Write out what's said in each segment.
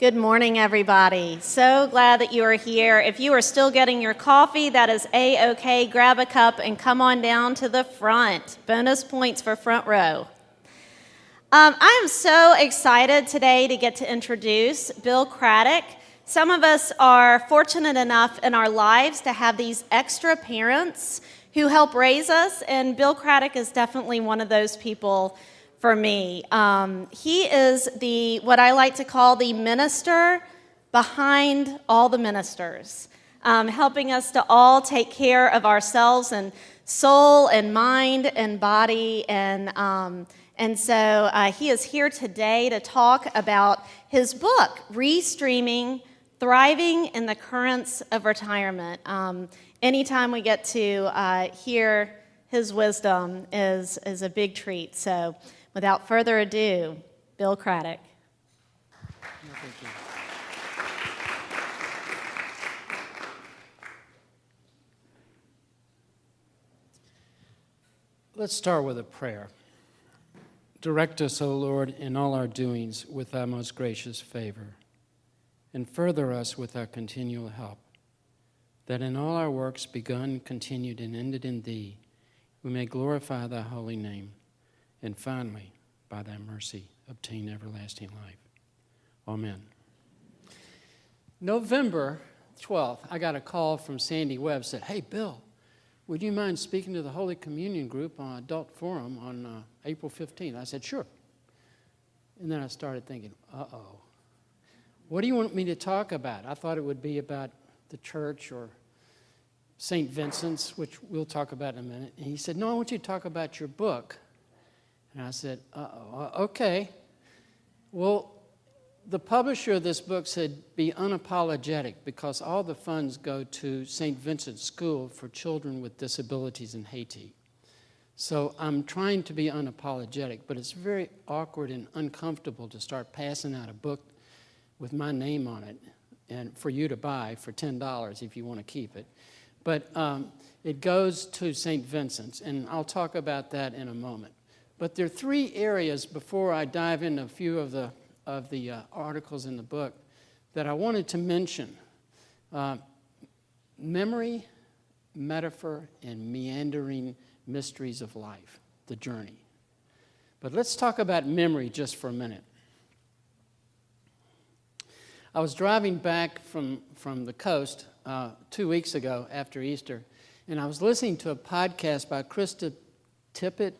Good morning, everybody. So glad that you are here. If you are still getting your coffee, that is A-OK. Grab a cup and come on down to the front. Bonus points for front row. I am so excited today to get to introduce Bill Craddock. Some of us are fortunate enough in our lives to have these extra parents who help raise us, and Bill Craddock is definitely one of those people for me. He is what I like to call the minister behind all the ministers, helping us to all take care of ourselves and soul and mind and body. And so he is here today to talk about his book, Restreaming, Thriving in the Currents of Retirement. Anytime we get to hear his wisdom is a big treat. So without further ado, Bill Craddock. Thank you. Let's start with a prayer. Direct us, O Lord, in all our doings with thy most gracious favor, and further us with thy continual help, that in all our works begun, continued, and ended in thee, we may glorify thy holy name, and finally, by thy mercy, obtain everlasting life. Amen. November 12th, I got a call from Sandy Webb, said, "Hey, Bill, would you mind speaking to the Holy Communion group on Adult Forum on April 15th? I said, "Sure." And then I started thinking, what do you want me to talk about? I thought it would be about the church or St. Vincent's, which we'll talk about in a minute. And he said, "No, I want you to talk about your book." And I said, okay. Well, the publisher of this book said, be unapologetic, because all the funds go to St. Vincent's School for Children with Disabilities in Haiti. So I'm trying to be unapologetic, but it's very awkward and uncomfortable to start passing out a book with my name on it and for you to buy for $10 if you want to keep it. But it goes to St. Vincent's, and I'll talk about that in a moment. But there are three areas before I dive into a few of the articles in the book that I wanted to mention. Memory, metaphor, and meandering mysteries of life, the journey. But let's talk about memory just for a minute. I was driving back from the coast 2 weeks ago after Easter, and I was listening to a podcast by Krista Tippett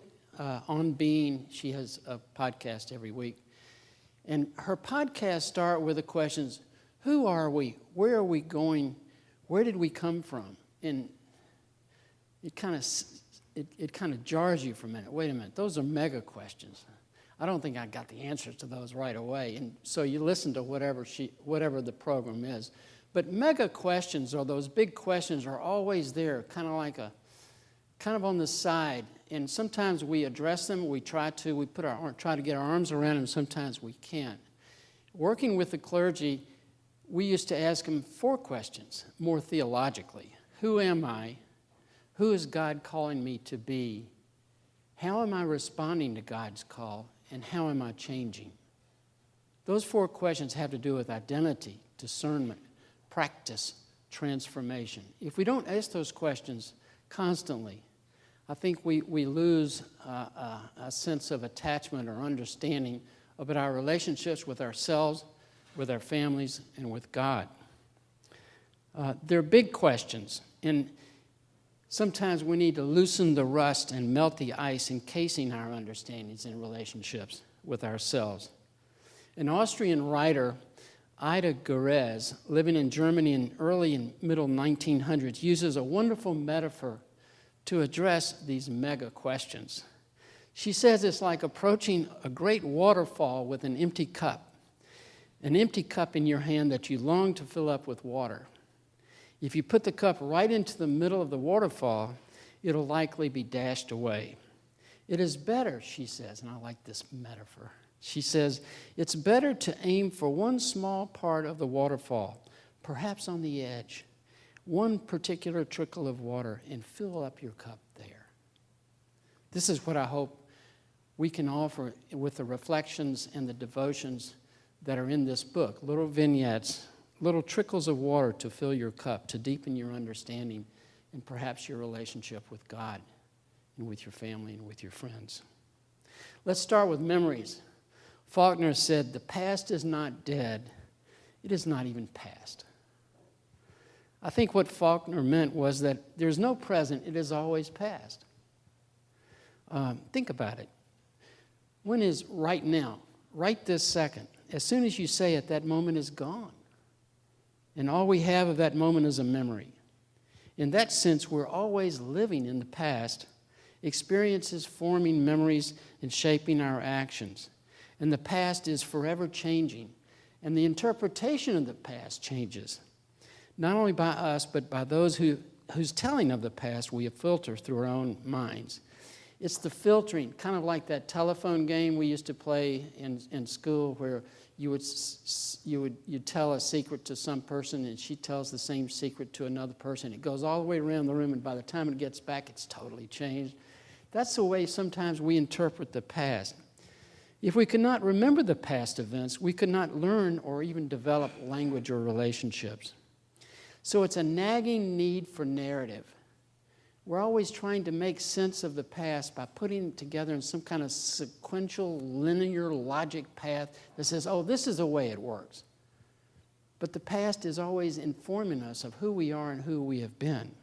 on Being. She has a podcast every week. And her podcasts start with the questions, who are we? Where are we going? Where did we come from? And it kind of jars you for a minute. Wait a minute, those are mega questions. I don't think I got the answers to those right away. And so you listen to whatever the program is. But mega questions, or those big questions, are always there, kind of on the side. And sometimes we address them, we try to get our arms around them, sometimes we can't. Working with the clergy, we used to ask them 4 questions, more theologically. Who am I? Who is God calling me to be? How am I responding to God's call? And how am I changing? Those 4 questions have to do with identity, discernment, practice, transformation. If we don't ask those questions constantly, I think we lose a sense of attachment or understanding about our relationships with ourselves, with our families, and with God. They're big questions, and sometimes we need to loosen the rust and melt the ice, encasing our understandings and relationships with ourselves. An Austrian writer, Ida Gurez, living in Germany in early and middle 1900s, uses a wonderful metaphor to address these mega questions. She says it's like approaching a great waterfall with an empty cup in your hand that you long to fill up with water. If you put the cup right into the middle of the waterfall, it'll likely be dashed away. It is better, she says, and I like this metaphor. She says, it's better to aim for one small part of the waterfall, perhaps on the edge, one particular trickle of water, and fill up your cup there. This is what I hope we can offer with the reflections and the devotions that are in this book, little vignettes, little trickles of water to fill your cup, to deepen your understanding and perhaps your relationship with God and with your family and with your friends. Let's start with memories. Faulkner said, "The past is not dead. It is not even past." I think what Faulkner meant was that there's no present, it is always past. Think about it. When is right now? Right this second. As soon as you say it, that moment is gone. And all we have of that moment is a memory. In that sense, we're always living in the past, experiences forming memories and shaping our actions. And the past is forever changing. And the interpretation of the past changes, not only by us, but by those whose telling of the past we filter through our own minds. It's the filtering, kind of like that telephone game we used to play in school where you'd tell a secret to some person and she tells the same secret to another person. It goes all the way around the room, and by the time it gets back, it's totally changed. That's the way sometimes we interpret the past. If we could not remember the past events, we could not learn or even develop language or relationships. So it's a nagging need for narrative. We're always trying to make sense of the past by putting it together in some kind of sequential, linear logic path that says, oh, this is the way it works. But the past is always informing us of who we are and who we have been.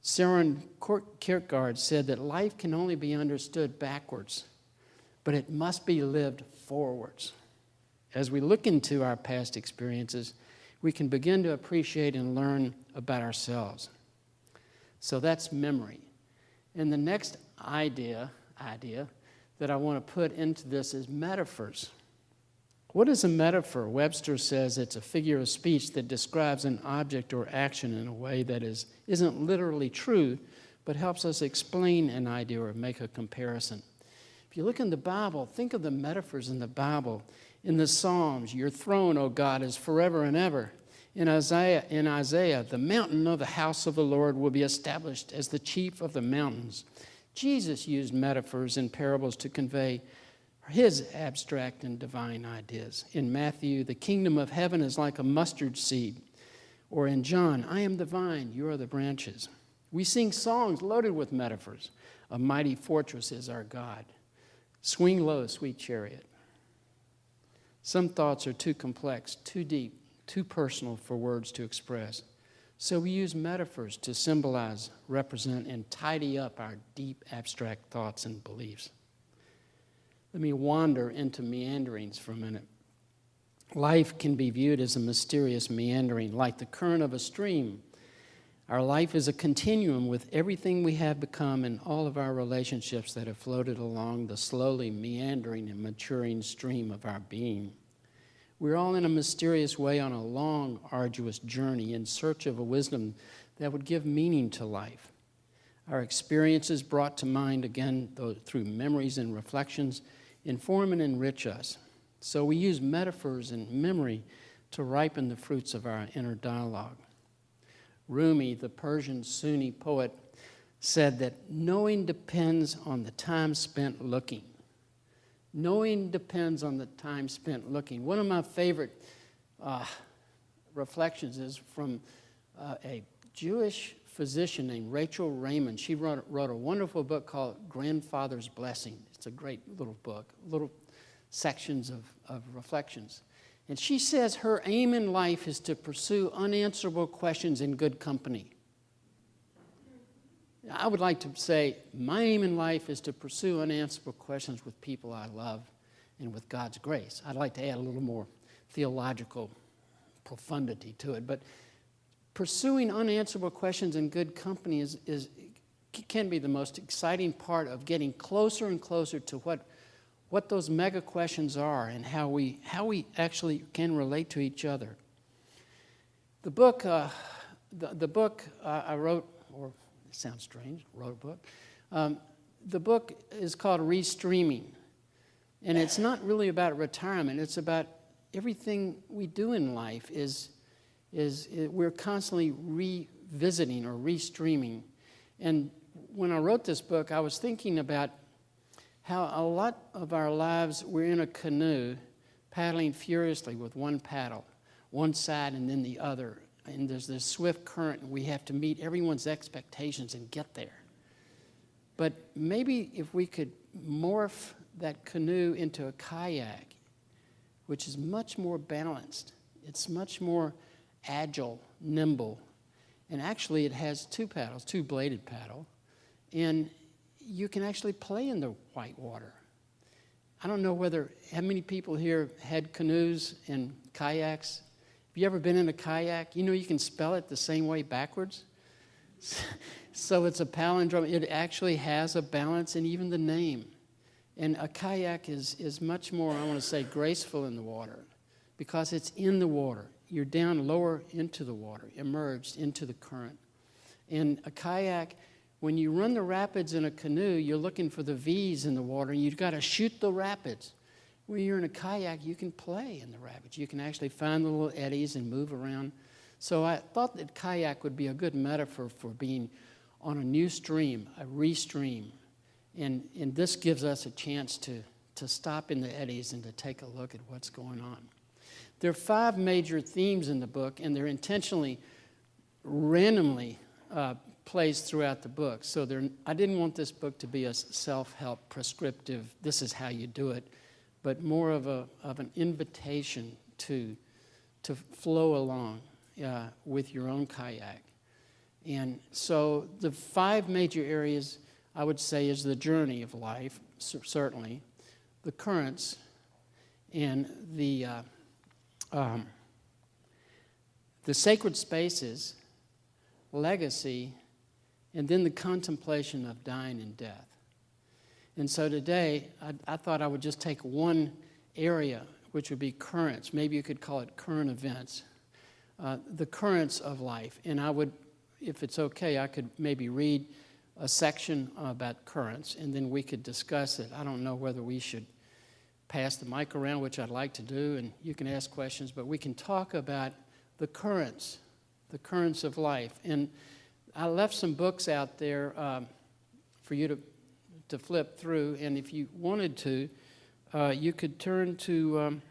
Søren Kierkegaard said that life can only be understood backwards, but it must be lived forwards. As we look into our past experiences, we can begin to appreciate and learn about ourselves. So that's memory. And the next idea that I want to put into this is metaphors. What is a metaphor? Webster says it's a figure of speech that describes an object or action in a way that isn't literally true, but helps us explain an idea or make a comparison. If you look in the Bible, think of the metaphors in the Bible. In the Psalms, your throne, O God, is forever and ever. In Isaiah, the mountain of the house of the Lord will be established as the chief of the mountains. Jesus used metaphors and parables to convey his abstract and divine ideas. In Matthew, the kingdom of heaven is like a mustard seed. Or in John, I am the vine, you are the branches. We sing songs loaded with metaphors. A mighty fortress is our God. Swing low, sweet chariot. Some thoughts are too complex, too deep, too personal for words to express. So we use metaphors to symbolize, represent, and tidy up our deep abstract thoughts and beliefs. Let me wander into meanderings for a minute. Life can be viewed as a mysterious meandering, like the current of a stream. Our life is a continuum with everything we have become and all of our relationships that have floated along the slowly meandering and maturing stream of our being. We're all in a mysterious way on a long, arduous journey in search of a wisdom that would give meaning to life. Our experiences brought to mind again through memories and reflections inform and enrich us. So we use metaphors and memory to ripen the fruits of our inner dialogue. Rumi, the Persian Sunni poet, said that knowing depends on the time spent looking. Knowing depends on the time spent looking. One of my favorite reflections is from a Jewish physician named Rachel Raymond. She wrote a wonderful book called Grandfather's Blessing. It's a great little book, little sections of reflections. And she says her aim in life is to pursue unanswerable questions in good company. I would like to say my aim in life is to pursue unanswerable questions with people I love and with God's grace. I'd like to add a little more theological profundity to it, but pursuing unanswerable questions in good company can be the most exciting part of getting closer and closer to what those mega questions are and how we actually can relate to each other. The book I wrote, or it sounds strange, wrote a book. The book is called Restreaming, and it's not really about retirement. It's about everything we do in life we're constantly revisiting or restreaming. And when I wrote this book, I was thinking about how a lot of our lives we're in a canoe paddling furiously with one paddle, one side and then the other. And there's this swift current, and we have to meet everyone's expectations and get there. But maybe if we could morph that canoe into a kayak, which is much more balanced, it's much more agile, nimble, and actually it has two paddles, two-bladed paddle, and you can actually play in the white water. I don't know how many people here had canoes and kayaks. Have you ever been in a kayak? You know you can spell it the same way backwards. So it's a palindrome. It actually has a balance in even the name. And a kayak is much more, I want to say, graceful in the water because it's in the water. You're down lower into the water, immersed into the current. And a kayak, when you run the rapids in a canoe, you're looking for the V's in the water, and you've got to shoot the rapids. When you're in a kayak, you can play in the rapids. You can actually find the little eddies and move around. So I thought that kayak would be a good metaphor for being on a new stream, a restream. And this gives us a chance to stop in the eddies and to take a look at what's going on. There are 5 major themes in the book, and they're intentionally, randomly placed throughout the book. So I didn't want this book to be a self-help, prescriptive, this is how you do it, but more of an invitation to flow along with your own kayak. And so the 5 major areas, I would say, is the journey of life, certainly, the currents, and the sacred spaces, legacy, and then the contemplation of dying and death. And so today, I thought I would just take one area, which would be currents. Maybe you could call it current events, the currents of life. And I would, if it's okay, I could maybe read a section about currents, and then we could discuss it. I don't know whether we should pass the mic around, which I'd like to do, and you can ask questions, but we can talk about the currents of life. And I left some books out there for you to flip through, and if you wanted to, you could turn to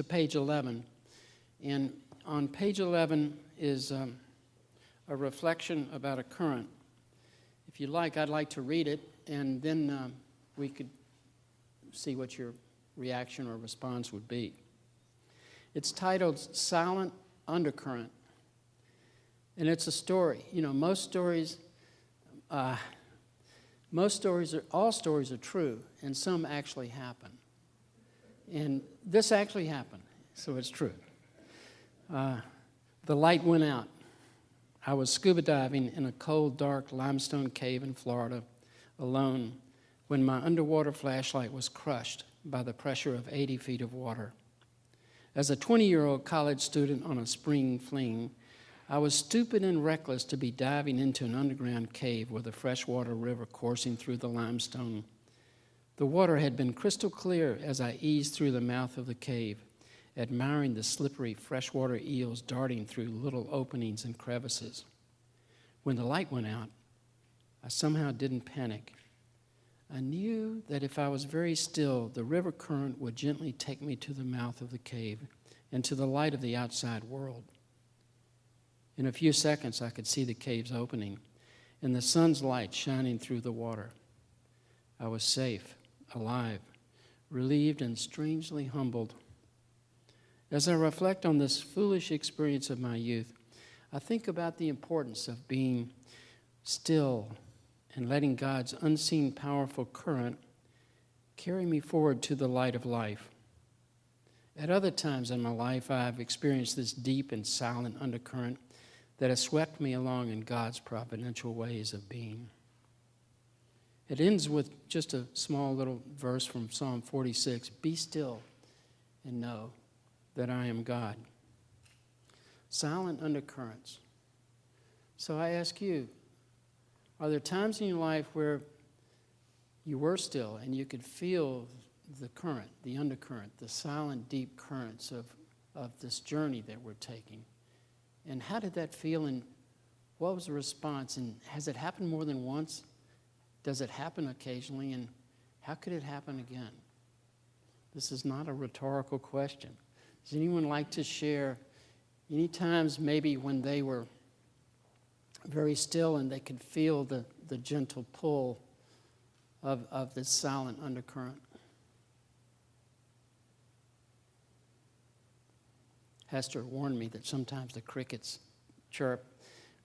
page 11. And on page 11 is a reflection about a current. If you'd like, I'd like to read it, and then we could see what your reaction or response would be. It's titled Silent Undercurrent, and it's a story. You know, all stories are true, and some actually happen. And this actually happened, so it's true. The light went out. I was scuba diving in a cold, dark limestone cave in Florida, alone, when my underwater flashlight was crushed by the pressure of 80 feet of water. As a 20-year-old college student on a spring fling, I was stupid and reckless to be diving into an underground cave with a freshwater river coursing through the limestone. The water had been crystal clear as I eased through the mouth of the cave, admiring the slippery freshwater eels darting through little openings and crevices. When the light went out, I somehow didn't panic. I knew that if I was very still, the river current would gently take me to the mouth of the cave and to the light of the outside world. In a few seconds, I could see the cave's opening and the sun's light shining through the water. I was safe, alive, relieved, and strangely humbled. As I reflect on this foolish experience of my youth, I think about the importance of being still and letting God's unseen, powerful current carry me forward to the light of life. At other times in my life, I've experienced this deep and silent undercurrent that has swept me along in God's providential ways of being. It ends with just a small little verse from Psalm 46, "Be still and know that I am God." Silent undercurrents. So I ask you, are there times in your life where you were still and you could feel the current, the undercurrent, the silent, deep currents of this journey that we're taking? And how did that feel, and what was the response? And has it happened more than once? Does it happen occasionally? And how could it happen again? This is not a rhetorical question. Does anyone like to share any times maybe when they were very still and they could feel the gentle pull of this silent undercurrent? Hester warned me that sometimes the crickets chirp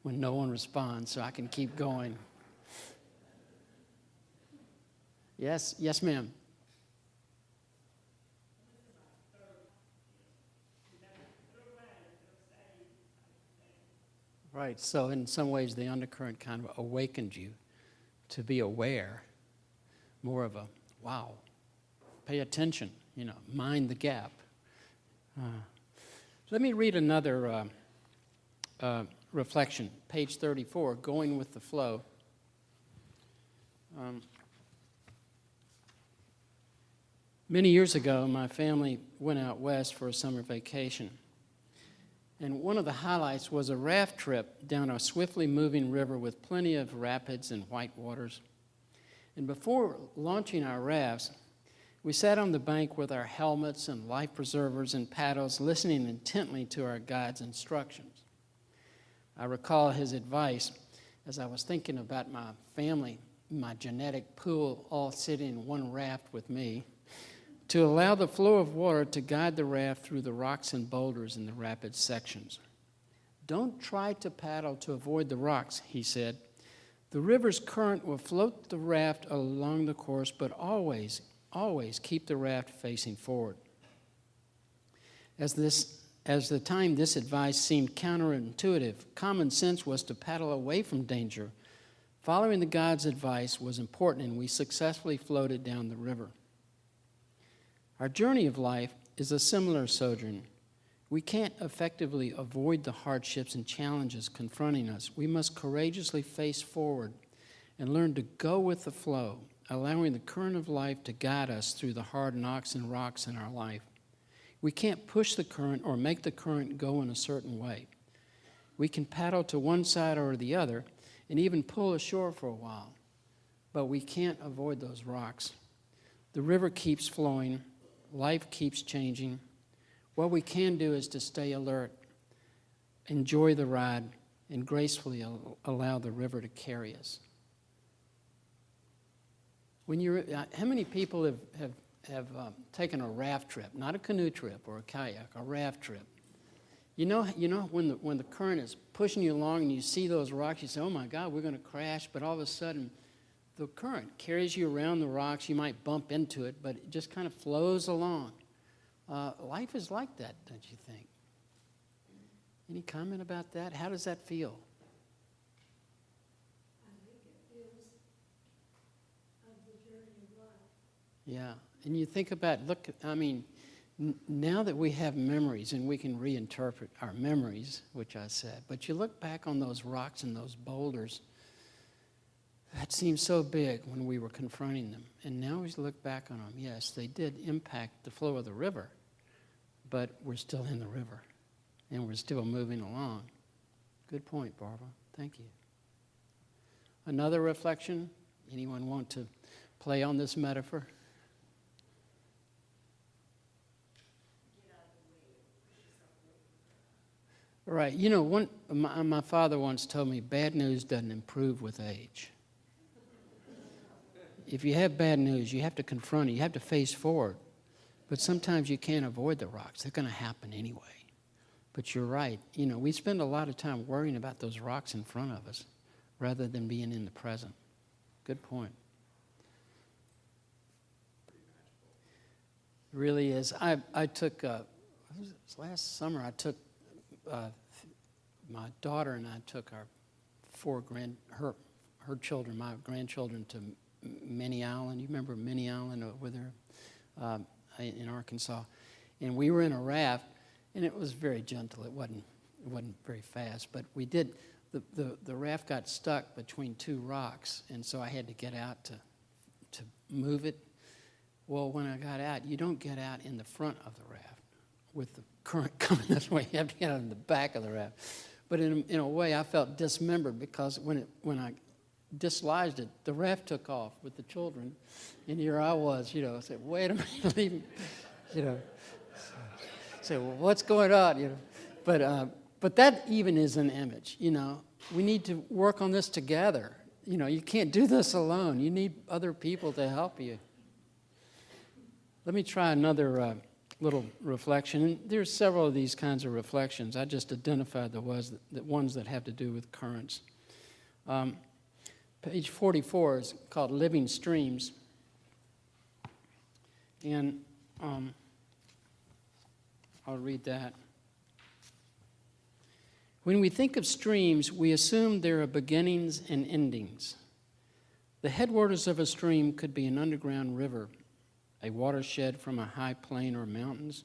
when no one responds, so I can keep going. Yes, ma'am. Right, so in some ways the undercurrent kind of awakened you to be aware, more of a, wow, pay attention, mind the gap. Let me read another reflection, page 34, Going with the Flow. Many years ago, my family went out west for a summer vacation. And one of the highlights was a raft trip down a swiftly moving river with plenty of rapids and white waters. And before launching our rafts, we sat on the bank with our helmets and life preservers and paddles, listening intently to our guide's instructions. I recall his advice as I was thinking about my family, my genetic pool, all sitting in one raft with me, to allow the flow of water to guide the raft through the rocks and boulders in the rapid sections. Don't try to paddle to avoid the rocks, he said. The river's current will float the raft along the course, but always keep the raft facing forward. As the time this advice seemed counterintuitive, common sense was to paddle away from danger. Following the guide's advice was important, and we successfully floated down the river. Our journey of life is a similar sojourn. We can't effectively avoid the hardships and challenges confronting us. We must courageously face forward and learn to go with the flow, allowing the current of life to guide us through the hard knocks and rocks in our life. We can't push the current or make the current go in a certain way. We can paddle to one side or the other and even pull ashore for a while, but we can't avoid those rocks. The river keeps flowing. Life keeps changing. What we can do is to stay alert, enjoy the ride, and gracefully allow the river to carry us. How many people have taken a raft trip, not a canoe trip or a kayak, a raft trip? You know when the current is pushing you along and you see those rocks, you say, "Oh my God, we're going to crash!" But all of a sudden, the current carries you around the rocks. You might bump into it, but it just kind of flows along. Life is like that, don't you think? Any comment about that? How does that feel? I think it feels of the journey of life. Yeah, and you think about, now that we have memories and we can reinterpret our memories, which I said, but you look back on those rocks and those boulders, that seemed so big when we were confronting them. And now we look back on them. Yes, they did impact the flow of the river, but we're still in the river, and we're still moving along. Good point, Barbara. Thank you. Another reflection? Anyone want to play on this metaphor? Right. My father once told me bad news doesn't improve with age. If you have bad news, you have to confront it. You have to face forward. But sometimes you can't avoid the rocks. They're going to happen anyway. But you're right. We spend a lot of time worrying about those rocks in front of us rather than being in the present. Good point. It really is. I took, last summer, I took, my daughter and I took her children, my grandchildren, to Minnie Island. You remember Minnie Island over there in Arkansas? And we were in a raft, and it was very gentle. It wasn't very fast, but we did. The raft got stuck between two rocks, and so I had to get out to move it. Well, when I got out, you don't get out in the front of the raft with the current coming this way. You have to get out in the back of the raft. But in a way, I felt dismembered because when I dislodged it. The raft took off with the children, and here I was, I said, wait a minute, leave me, Say, well, what's going on, But that even is an image, We need to work on this together. You can't do this alone. You need other people to help you. Let me try another little reflection. And there's several of these kinds of reflections. I just identified the ones that have to do with currents. Page 44 is called Living Streams. And I'll read that. When we think of streams, we assume there are beginnings and endings. The headwaters of a stream could be an underground river, a watershed from a high plain or mountains.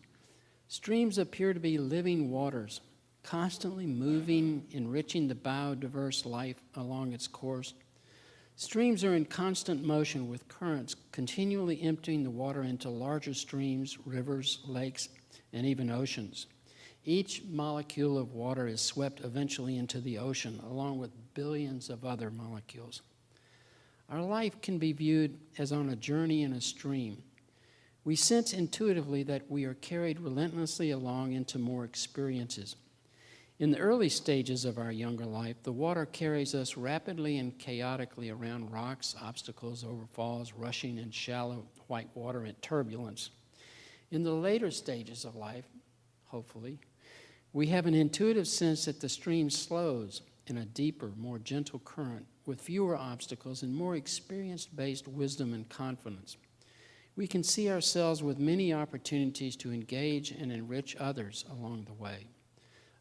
Streams appear to be living waters, constantly moving, enriching the biodiverse life along its course. Streams are in constant motion with currents continually emptying the water into larger streams, rivers, lakes, and even oceans. Each molecule of water is swept eventually into the ocean, along with billions of other molecules. Our life can be viewed as on a journey in a stream. We sense intuitively that we are carried relentlessly along into more experiences. In the early stages of our younger life, the water carries us rapidly and chaotically around rocks, obstacles, over falls, rushing in shallow white water and turbulence. In the later stages of life, hopefully, we have an intuitive sense that the stream slows in a deeper, more gentle current with fewer obstacles and more experience-based wisdom and confidence. We can see ourselves with many opportunities to engage and enrich others along the way.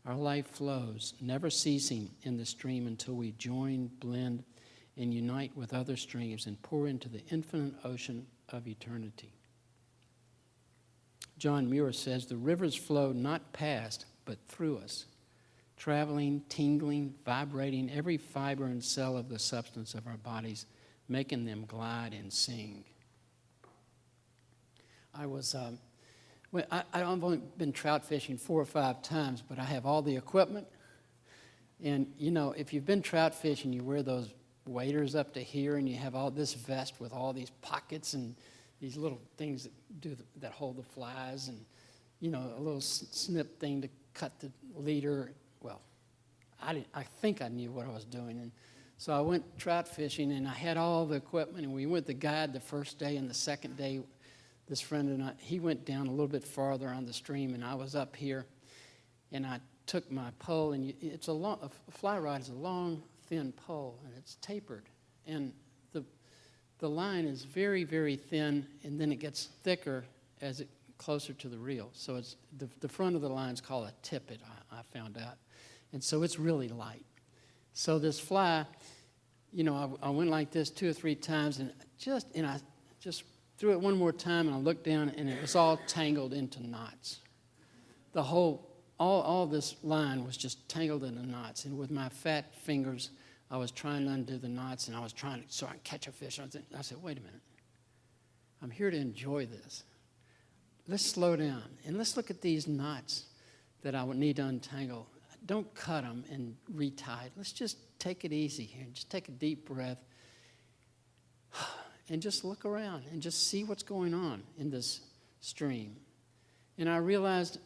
Our life flows, never ceasing in the stream until we join, blend, and unite with other streams and pour into the infinite ocean of eternity. John Muir says, the rivers flow not past, but through us, traveling, tingling, vibrating every fiber and cell of the substance of our bodies, making them glide and sing. I've only been trout fishing 4 or 5 times, but I have all the equipment. And, if you've been trout fishing, you wear those waders up to here, and you have all this vest with all these pockets and these little things that hold the flies, and, a little snip thing to cut the leader. Well, I think I knew what I was doing. And so I went trout fishing, and I had all the equipment, and we went the guide the first day, and the second day, this friend and I, he went down a little bit farther on the stream, and I was up here, and I took my pole, and a fly rod is a long, thin pole, and it's tapered, and the line is very, very thin, and then it gets thicker as it closer to the reel. So it's the front of the line is called a tippet, I found out, and so it's really light. So this fly, I went like this 2 or 3 times, and I just threw it one more time, and I looked down, and it was all tangled into knots. The whole, all this line was just tangled into knots, and with my fat fingers, I was trying to undo the knots, and I was trying to so I could catch a fish. I said, wait a minute. I'm here to enjoy this. Let's slow down, and let's look at these knots that I would need to untangle. Don't cut them and retie it. Let's just take it easy here. Just take a deep breath and just look around and just see what's going on in this stream. And I realized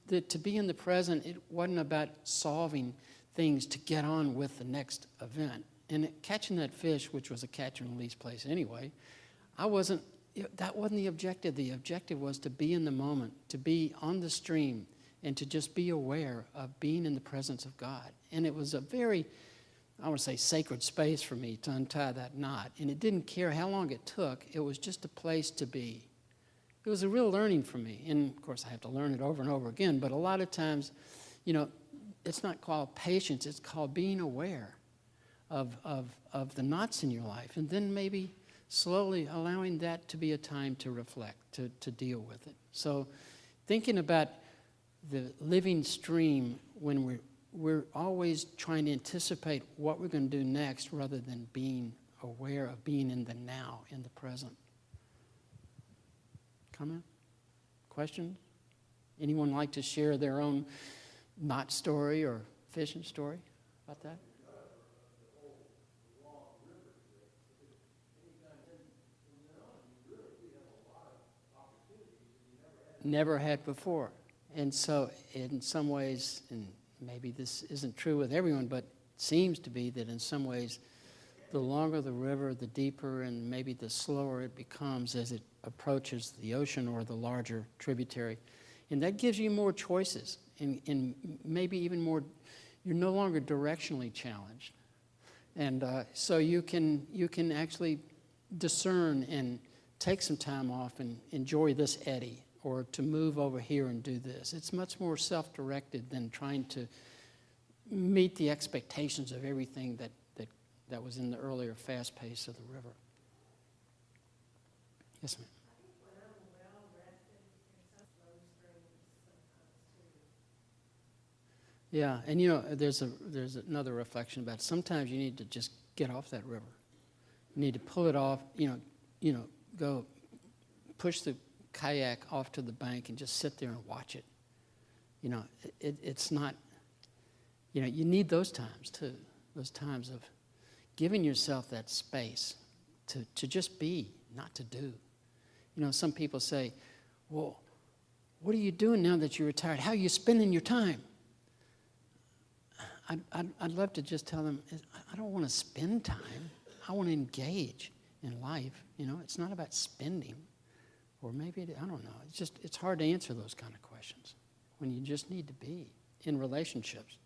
that to be in the present, it wasn't about solving things to get on with the next event. And catching that fish, which was a catch and release place anyway, that wasn't the objective. The objective was to be in the moment, to be on the stream, and to just be aware of being in the presence of God. And it was a very, I would say, sacred space for me to untie that knot. And it didn't care how long it took. It was just a place to be. It was a real learning for me. And, of course, I have to learn it over and over again. But a lot of times, it's not called patience. It's called being aware of the knots in your life. And then maybe slowly allowing that to be a time to reflect, to deal with it. So thinking about the living stream when we're always trying to anticipate what we're going to do next rather than being aware of being in the now, in the present. Comment? Questions? Anyone like to share their own knot story or fishing story about that? The long river never had before. And so in some ways, and maybe this isn't true with everyone, but it seems to be that in some ways, the longer the river, the deeper and maybe the slower it becomes as it approaches the ocean or the larger tributary. And that gives you more choices and maybe even more, you're no longer directionally challenged. And so you can actually discern and take some time off and enjoy this eddy, or to move over here and do this. It's much more self-directed than trying to meet the expectations of everything that was in the earlier fast pace of the river. Yes, ma'am. Yeah, and there's another reflection about it. Sometimes you need to just get off that river. You need to pull it off, go push the kayak off to the bank and just sit there and watch it. It's not, you need those times too, those times of giving yourself that space to just be, not to do. Some people say, well, what are you doing now that you're retired? How are you spending your time? I'd love to just tell them, I don't want to spend time. I want to engage in life. It's not about spending. Or maybe, I don't know. It's hard to answer those kind of questions when you just need to be in relationships.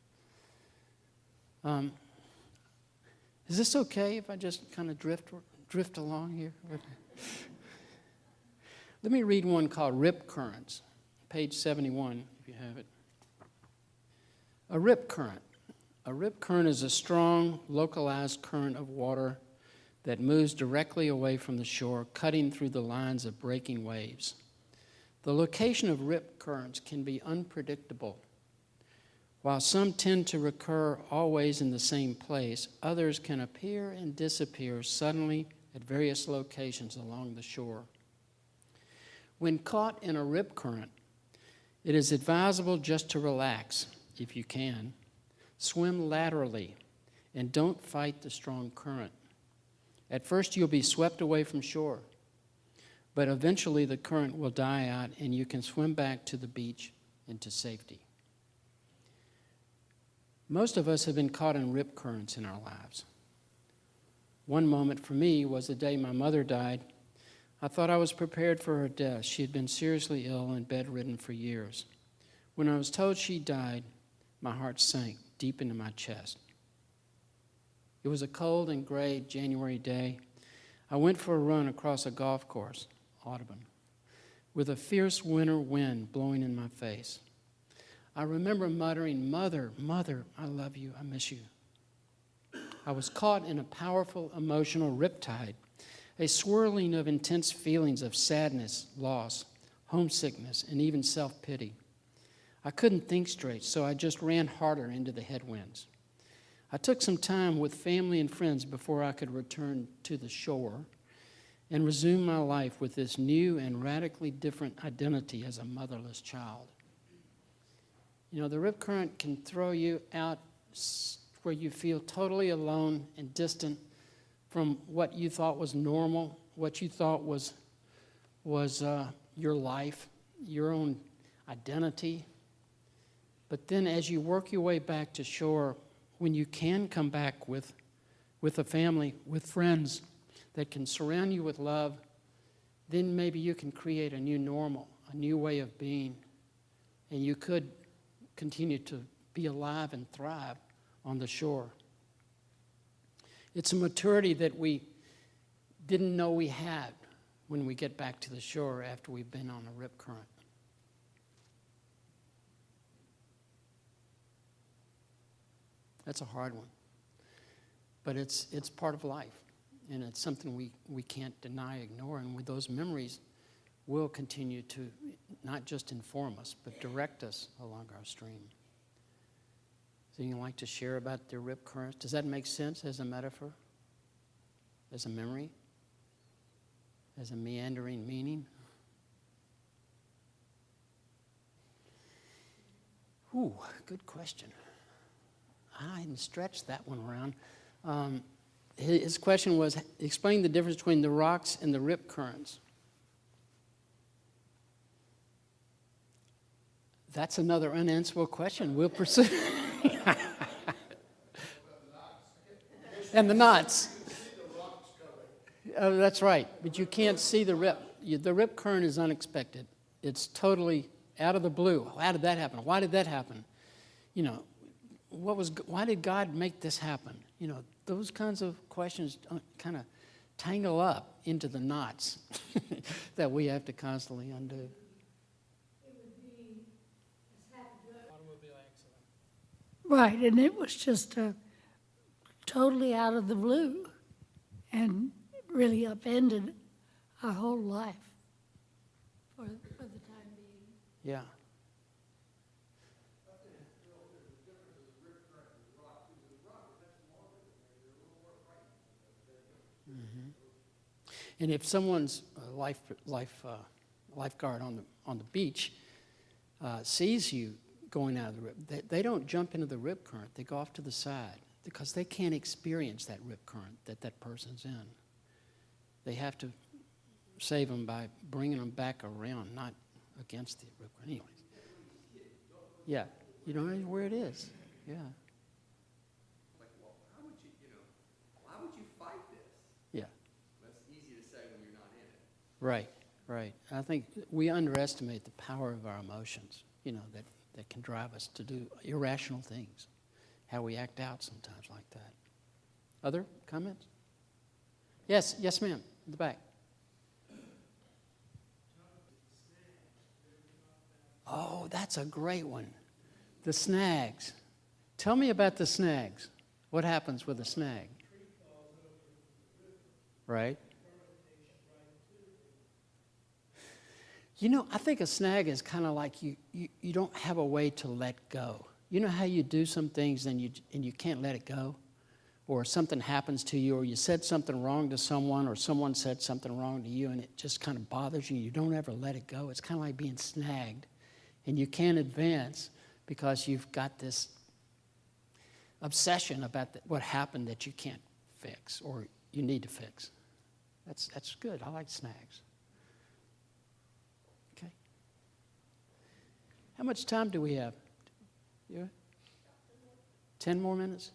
Is this okay if I just kind of drift along here? Let me read one called Rip Currents, page 71, if you have it. A rip current. A rip current is a strong, localized current of water that moves directly away from the shore, cutting through the lines of breaking waves. The location of rip currents can be unpredictable. While some tend to recur always in the same place, others can appear and disappear suddenly at various locations along the shore. When caught in a rip current, it is advisable just to relax, if you can. Swim laterally and don't fight the strong current. At first, you'll be swept away from shore, but eventually the current will die out and you can swim back to the beach and to safety. Most of us have been caught in rip currents in our lives. One moment for me was the day my mother died. I thought I was prepared for her death. She had been seriously ill and bedridden for years. When I was told she died, my heart sank deep into my chest. It was a cold and gray January day. I went for a run across a golf course, Audubon, with a fierce winter wind blowing in my face. I remember muttering, "Mother, Mother, I love you, I miss you." I was caught in a powerful emotional riptide, a swirling of intense feelings of sadness, loss, homesickness, and even self-pity. I couldn't think straight, so I just ran harder into the headwinds. I took some time with family and friends before I could return to the shore and resume my life with this new and radically different identity as a motherless child. The rip current can throw you out where you feel totally alone and distant from what you thought was normal, what you thought was your life, your own identity. But then as you work your way back to shore, when you can come back with a family, with friends that can surround you with love, then maybe you can create a new normal, a new way of being, and you could continue to be alive and thrive on the shore. It's a maturity that we didn't know we had when we get back to the shore after we've been on a rip current. That's a hard one. But it's part of life, and it's something we can't deny, ignore, and with those memories will continue to not just inform us, but direct us along our stream. So you'd like to share about the rip currents? Does that make sense as a metaphor? As a memory? As a meandering meaning? Ooh, good question. I hadn't stretched that one around. His question was, explain the difference between the rocks and the rip currents. That's another unanswerable question. We'll pursue. And the knots. Oh, that's right. But you can't see the rip. The rip current is unexpected. It's totally out of the blue. How did that happen? Why did that happen? You know, why did God make this happen? You know, those kinds of questions kind of tangle up into the knots that we have to constantly undo. It would be, as happened to Automobile accident. right, and it was just totally out of the blue and really upended our whole life for the time being. Yeah. And if someone's lifeguard on the beach sees you going out of the rip, they don't jump into the rip current. They go off to the side because they can't experience that rip current that person's in. They have to save them by bringing them back around, not against the rip current. Anyways, yeah, you know where it is. Yeah. Like, well, how would you, why would you fight this? Yeah. That's easy to say when you're not in it. Right, right. I think we underestimate the power of our emotions, that can drive us to do irrational things, how we act out sometimes like that. Other comments? Yes, ma'am, in the back. Oh, that's a great one. The snags. Tell me about the snags. What happens with a snag? Right? I think a snag is kind of like you don't have a way to let go. You know how you do some things and you can't let it go? Or something happens to you, or you said something wrong to someone, or someone said something wrong to you, and it just kind of bothers you. You don't ever let it go. It's kind of like being snagged. And you can't advance because you've got this obsession about what happened that you can't fix or you need to fix. That's good. I like snags. Okay. How much time do we have? 10 more minutes?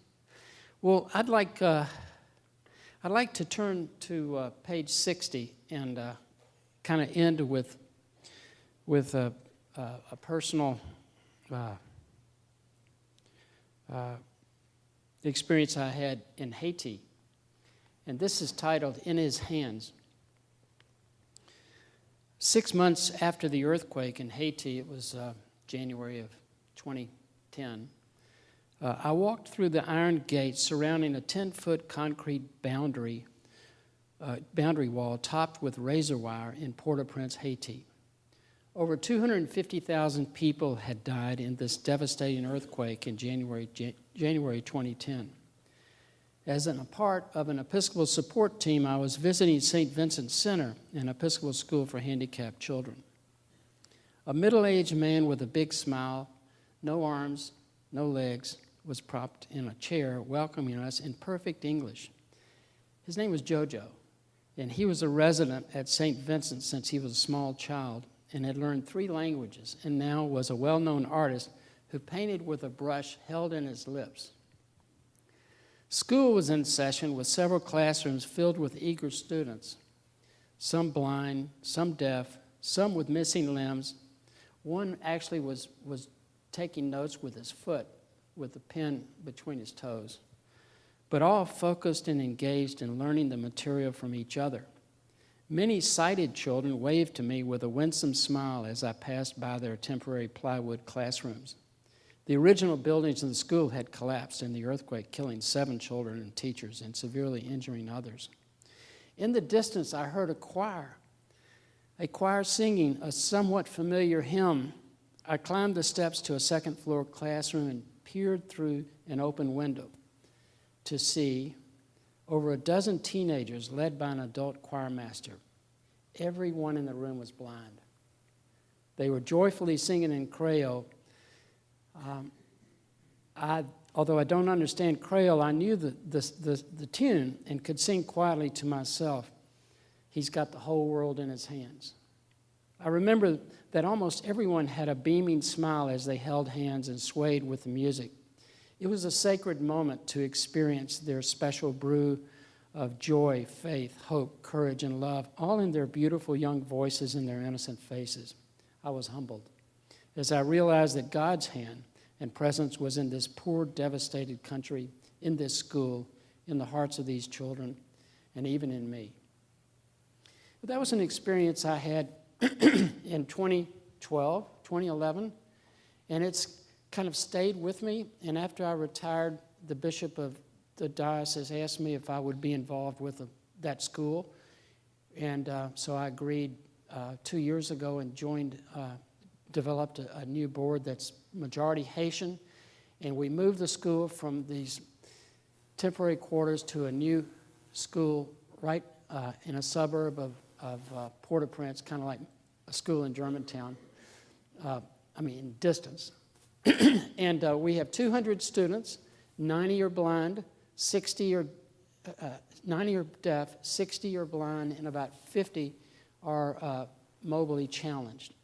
Well, I'd like to turn to page 60 and kind of end with a personal experience I had in Haiti. And this is titled, In His Hands. 6 months after the earthquake in Haiti, it was January of 2010, I walked through the iron gate surrounding a 10-foot concrete boundary wall topped with razor wire in Port-au-Prince, Haiti. Over 250,000 people had died in this devastating earthquake in January 2010. As a part of an Episcopal support team, I was visiting St. Vincent Center, an Episcopal school for handicapped children. A middle-aged man with a big smile, no arms, no legs, was propped in a chair welcoming us in perfect English. His name was Jojo, and he was a resident at St. Vincent since he was a small child and had learned 3 languages and now was a well-known artist who painted with a brush held in his lips. School was in session with several classrooms filled with eager students, some blind, some deaf, some with missing limbs. One actually was taking notes with his foot with a pen between his toes, but all focused and engaged in learning the material from each other. Many sighted children waved to me with a winsome smile as I passed by their temporary plywood classrooms. The original buildings of the school had collapsed in the earthquake, killing 7 children and teachers and severely injuring others. In the distance, I heard a choir singing a somewhat familiar hymn. I climbed the steps to a second-floor classroom and peered through an open window to see over a dozen teenagers led by an adult choir master. Everyone in the room was blind. They were joyfully singing in Creole. Although I don't understand Creole, I knew the tune and could sing quietly to myself, "He's got the whole world in his hands." I remember that almost everyone had a beaming smile as they held hands and swayed with the music. It was a sacred moment to experience their special brew of joy, faith, hope, courage, and love, all in their beautiful young voices and their innocent faces. I was humbled as I realized that God's hand and presence was in this poor, devastated country, in this school, in the hearts of these children, and even in me. But that was an experience I had in 2011, and it's kind of stayed with me. And after I retired, the bishop of the diocese asked me if I would be involved with that school. And so I agreed 2 years ago and developed a new board that's majority Haitian. And we moved the school from these temporary quarters to a new school right in a suburb of Port-au-Prince, kind of like a school in Germantown, in distance. And we have 200 students, 90 are blind, 90 are deaf, 60 are blind, and about 50 are mobilely challenged.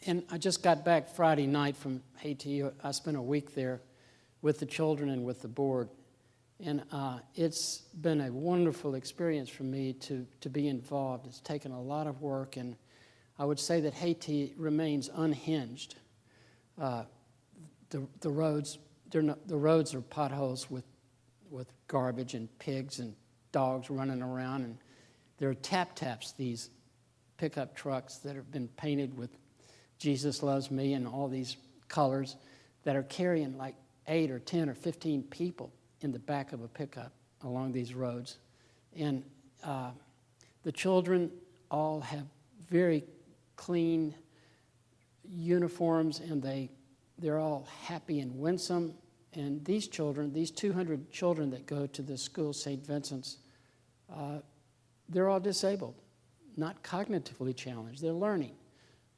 And I just got back Friday night from Haiti. I spent a week there with the children and with the board. And it's been a wonderful experience for me to be involved. It's taken a lot of work, and I would say that Haiti remains unhinged. The roads are potholes with garbage and pigs and dogs running around, and there are tap-taps, these pickup trucks that have been painted with Jesus Loves Me and all these colors that are carrying like 8 or 10 or 15 people in the back of a pickup along these roads. And the children all have very clean uniforms, and they're all happy and winsome. And these children, these 200 children that go to this school, St. Vincent's, they're all disabled, not cognitively challenged. They're learning,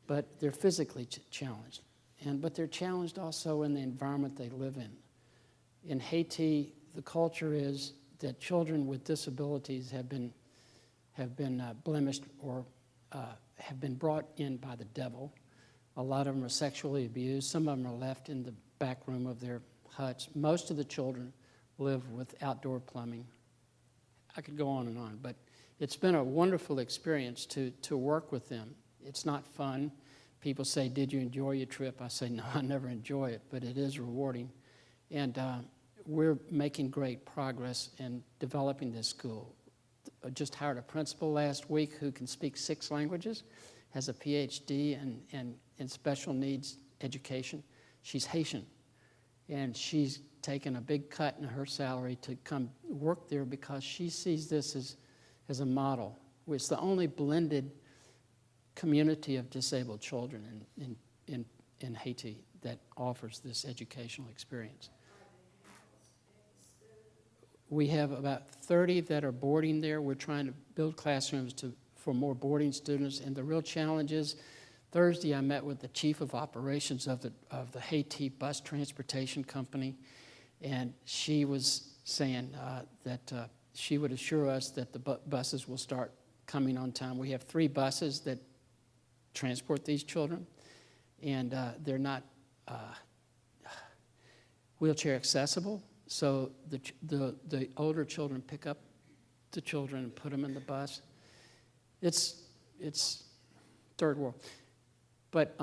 but they're physically challenged. But they're challenged also in the environment they live in. In Haiti, the culture is that children with disabilities have been blemished or have been brought in by the devil. A lot of them are sexually abused. Some of them are left in the back room of their huts. Most of the children live with outdoor plumbing. I could go on and on, but it's been a wonderful experience to work with them. It's not fun. People say, "Did you enjoy your trip?" I say, "No, I never enjoy it, but it is rewarding." And we're making great progress in developing this school. I just hired a principal last week who can speak 6 languages, has a PhD in special needs education. She's Haitian, and she's taken a big cut in her salary to come work there because she sees this as a model. It's the only blended community of disabled children in Haiti that offers this educational experience. We have about 30 that are boarding there. We're trying to build classrooms for more boarding students, and the real challenge is, Thursday I met with the chief of operations of the Haiti bus transportation company, and she was saying that she would assure us that the buses will start coming on time. We have 3 buses that transport these children, and they're not wheelchair accessible. So the older children pick up the children and put them in the bus. It's third world. But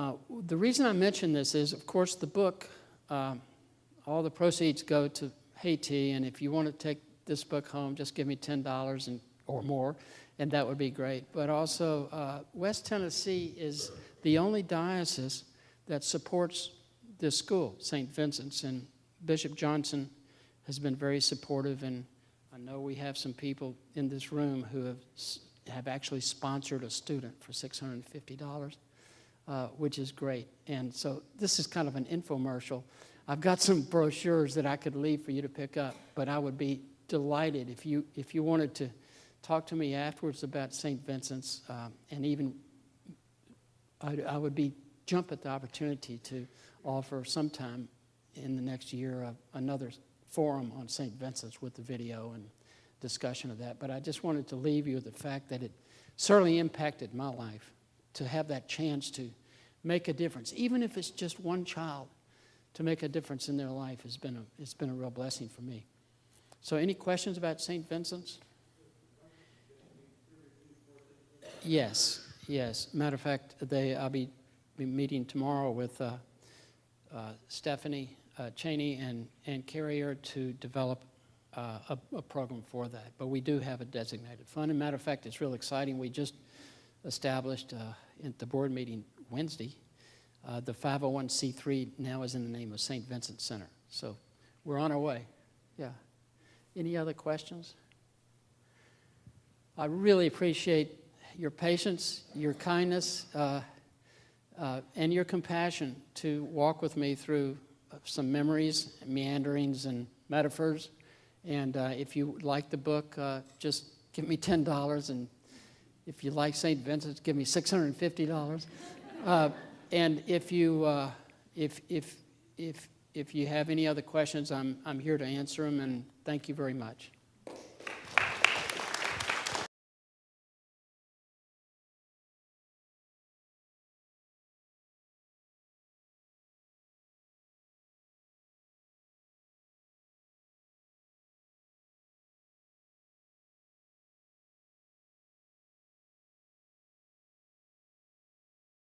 the reason I mention this is, of course, the book, all the proceeds go to Haiti, and if you want to take this book home, just give me $10 or more, and that would be great. But also, West Tennessee is the only diocese that supports this school, St. Vincent's, and Bishop Johnson has been very supportive, and I know we have some people in this room who have actually sponsored a student for $650, which is great. And so this is kind of an infomercial. I've got some brochures that I could leave for you to pick up, but I would be delighted if you wanted to talk to me afterwards about St. Vincent's, and even I would jump at the opportunity to offer sometime in the next year another forum on St. Vincent's with the video and discussion of that. But I just wanted to leave you with the fact that it certainly impacted my life to have that chance to make a difference, even if it's just one child, to make a difference in their life it's been a real blessing for me. So any questions about St. Vincent's? Yes. Matter of fact, I'll be meeting tomorrow with Stephanie Cheney and Carrier to develop a program for that. But we do have a designated fund. And matter of fact, it's real exciting. We just established at the board meeting Wednesday, the 501c3 now is in the name of St. Vincent Center. So we're on our way. Yeah. Any other questions? I really appreciate your patience, your kindness, and your compassion to walk with me through some memories, meanderings, and metaphors. And if you like the book, just give me $10, and if you like St. Vincent's, give me $650. And if you have any other questions, I'm here to answer them. And thank you very much.